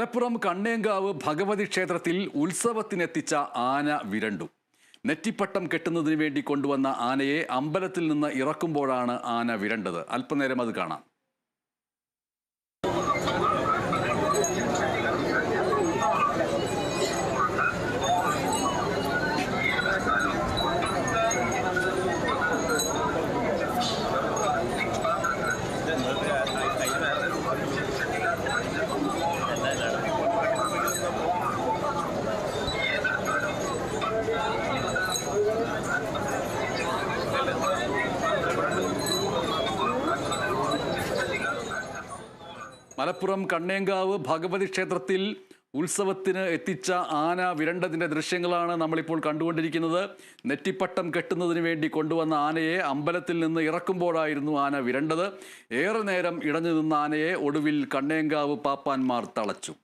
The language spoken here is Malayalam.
മലപ്പുറം കണ്ണേങ്കാവ് ഭഗവതി ക്ഷേത്രത്തിൽ ഉത്സവത്തിനെത്തിച്ച ആന വിരണ്ടു. നെറ്റിപ്പട്ടം കെട്ടുന്നതിന് വേണ്ടി കൊണ്ടുവന്ന ആനയെ അമ്പലത്തിൽ നിന്ന് ഇറക്കുമ്പോഴാണ് ആന വിരണ്ടത്. അല്പനേരം അത് കാണാം. മലപ്പുറം കണ്ണേങ്കാവ് ഭഗവതി ക്ഷേത്രത്തിൽ ഉത്സവത്തിന് എത്തിച്ച ആന വിരണ്ടതിൻ്റെ ദൃശ്യങ്ങളാണ് നമ്മളിപ്പോൾ കണ്ടുകൊണ്ടിരിക്കുന്നത്. നെറ്റിപ്പട്ടം കെട്ടുന്നതിന് വേണ്ടി കൊണ്ടുവന്ന ആനയെ അമ്പലത്തിൽ നിന്ന് ഇറക്കുമ്പോഴായിരുന്നു ആന വിരണ്ടത്. ഏറെ നേരം ഇടഞ്ഞു നിന്ന ആനയെ ഒടുവിൽ കണ്ണേങ്കാവ് പാപ്പാന്മാർ തളച്ചു.